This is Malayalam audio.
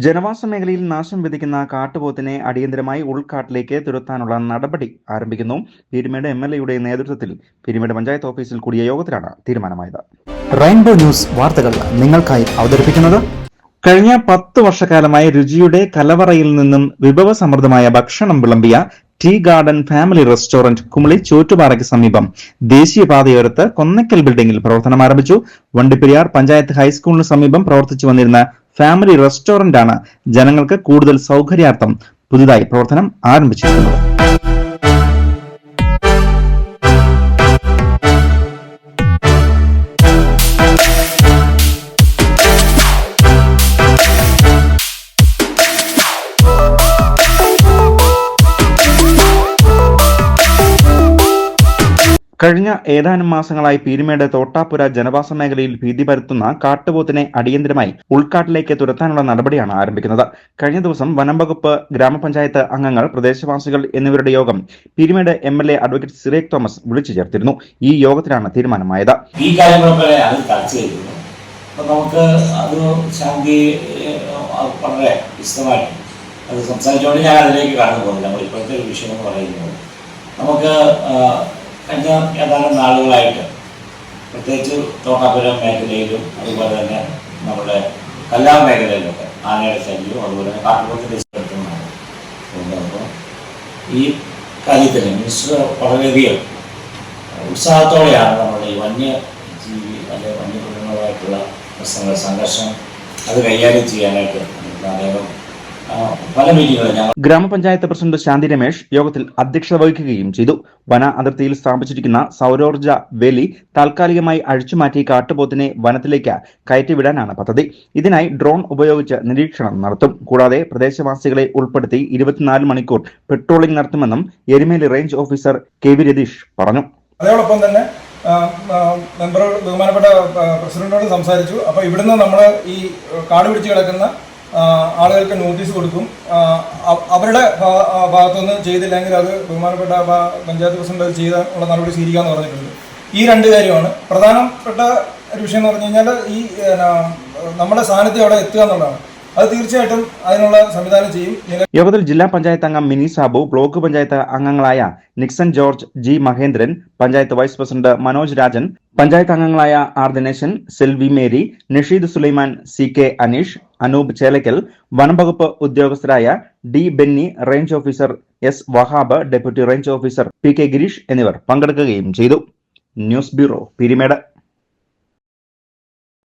ജനവാസ മേഖലയിൽ നാശം വിധിക്കുന്ന കാട്ടുപോത്തിനെ അടിയന്തരമായി ഉൾക്കാട്ടിലേക്ക് തുരത്താനുള്ള നടപടി ആരംഭിക്കുന്നു. പീരുമേട് MLA-യുടെ നേതൃത്വത്തിൽ പീരുമേട് പഞ്ചായത്ത് ഓഫീസിൽ കൂടിയ യോഗത്തിലാണ് തീരുമാനമായത്. റെയിൻബോ ന്യൂസ് വാർത്തകൾ നിങ്ങൾക്കായി അവതരിപ്പിക്കുന്നത് കഴിഞ്ഞ 10 വർഷക്കാലമായി രുചിയുടെ കലവറയിൽ നിന്നും വിഭവസമൃദ്ധമായ ഭക്ഷണം വിളമ്പിയ tea garden family restaurant Kumily ചോറ്റുപാറയ്ക്ക് സമീപം ദേശീയപാതയോരത്ത് കൊന്നക്കൽ ബിൽഡിംഗിൽ പ്രവർത്തനം ആരംഭിച്ചു. വണ്ടിപ്പെരിയാർ പഞ്ചായത്ത് ഹൈസ്കൂളിന് സമീപം പ്രവർത്തിച്ചു വന്നിരുന്ന ഫാമിലി റെസ്റ്റോറന്റാണ് ജനങ്ങൾക്ക് കൂടുതൽ സൗകര്യാർത്ഥം പുതുതായി പ്രവർത്തനം ആരംഭിച്ചിരിക്കുന്നത്. കഴിഞ്ഞ ഏതാനും മാസങ്ങളായി പീരുമേട് തോട്ടാപ്പുര ജനവാസ മേഖലയിൽ ഭീതി പരത്തുന്ന കാട്ടുപോത്തിനെ അടിയന്തരമായി ഉൾക്കാട്ടിലേക്ക് തുരത്താനുള്ള നടപടിയാണ് ആരംഭിക്കുന്നത്. കഴിഞ്ഞ ദിവസം വനം വകുപ്പ്, ഗ്രാമപഞ്ചായത്ത് അംഗങ്ങൾ, പ്രദേശവാസികൾ എന്നിവരുടെ യോഗം പീരുമേട് MLA അഡ്വക്കേറ്റ് സിറേഖ് തോമസ് വിളിച്ചു ചേർത്തിരുന്നു. ഈ യോഗത്തിലാണ് തീരുമാനമായത്. ഈ കാര്യങ്ങളൊക്കെ അത് ചർച്ച ചെയ്തിരുന്നു. അപ്പോൾ നമുക്ക് അത് ശാന്തി വളരെ വിശദമായിട്ട് അത് സംസാരിച്ചുകൊണ്ട് ഞാൻ അതിലേക്ക് കടന്നു പോകുന്നില്ല. നമ്മൾ ഇപ്പോഴത്തെ ഒരു വിഷയം എന്ന് പറയുന്നത് നമുക്ക് കഴിഞ്ഞ ഏതാനും നാളുകളായിട്ട് പ്രത്യേകിച്ച് തോട്ടാപുരം മേഖലയിലും അതുപോലെ തന്നെ നമ്മുടെ കല്ലാർ മേഖലയിലൊക്കെ ആനയുടെ ശല്യവും അതുപോലെ തന്നെ കാട്ടുപോത്തിന്റെ ശല്യവുമാണ് കൊണ്ടുവന്നപ്പോൾ ഈ കാര്യത്തിന് മിനിസ്റ്റർ വളരെയധികം ഉത്സാഹത്തോടെയാണ് നമ്മുടെ ഈ വന്യജീവി അല്ലെങ്കിൽ വന്യമൃഗങ്ങളുമായിട്ടുള്ള പ്രശ്നങ്ങൾ, സംഘർഷം അത് കൈകാര്യം ചെയ്യാനായിട്ട് അദ്ദേഹം പല മീറ്റിങ്ങുകളും. ഗ്രാമപഞ്ചായത്ത് പ്രസിഡന്റ് ശാന്തി രമേശ് യോഗത്തിൽ അധ്യക്ഷത വഹിക്കുകയും ചെയ്തു. വന അതിർത്തിയിൽ സ്ഥാപിച്ചിരിക്കുന്ന സൗരോർജ്ജ വേലി താൽക്കാലികമായി അഴിച്ചുമാറ്റി കാട്ടുപോത്തിനെ വനത്തിലേക്ക് കയറ്റിവിടാനാണ് പദ്ധതി. ഇതിനായി ഡ്രോൺ ഉപയോഗിച്ച് നിരീക്ഷണം നടത്തും. കൂടാതെ പ്രദേശവാസികളെ ഉൾപ്പെടുത്തി 24 മണിക്കൂർ പെട്രോളിംഗ് നടത്തുമെന്നും Erumeli range officer KV Ratheesh പറഞ്ഞു. അതോടൊപ്പം തന്നെ ബഹുമാനപ്പെട്ട പ്രസിഡന്റിനോട് സംസാരിച്ചു. അപ്പോൾ ഇവിടുന്ന് നമ്മൾ ഈ കാട് പിടിച്ച് കിടക്കുന്ന ആളുകൾക്ക് നോട്ടീസ് കൊടുക്കും. അവരുടെ ഭാഗത്തുനിന്ന് ചെയ്തില്ലെങ്കിൽ അത് ബഹുമാനപ്പെട്ട പഞ്ചായത്ത് പ്രസിഡന്റ് ചെയ്താനുള്ള നടപടി സ്വീകരിക്കാമെന്ന് പറഞ്ഞിട്ടുണ്ട്. ഈ 2 കാര്യമാണ് പ്രധാനപ്പെട്ട ഒരു വിഷയം എന്ന് പറഞ്ഞു കഴിഞ്ഞാൽ ഈ നമ്മുടെ സാന്നിധ്യം അവിടെ എത്തുക എന്നുള്ളതാണ്. അത് തീർച്ചയായിട്ടും അതിനുള്ള സംവിധാനം ചെയ്യും. യോഗത്തിൽ ജില്ലാ പഞ്ചായത്ത് അംഗം മിനി സാബു, ബ്ലോക്ക് പഞ്ചായത്ത് അംഗങ്ങളായ Nixon George, G Mahendran, panchayat vice president Manoj Rajan, panchayat അംഗങ്ങളായ R Dineshan, Selvi Mary, Nasheed Sulaiman, CK Aneesh, Anoop Chelakkal, വനം വകുപ്പ് ഉദ്യോഗസ്ഥരായ D Benny, range officer S Wahab, deputy range officer PK Girish എന്നിവർ പങ്കെടുക്കുകയും ചെയ്തു. News bureau, Peermade.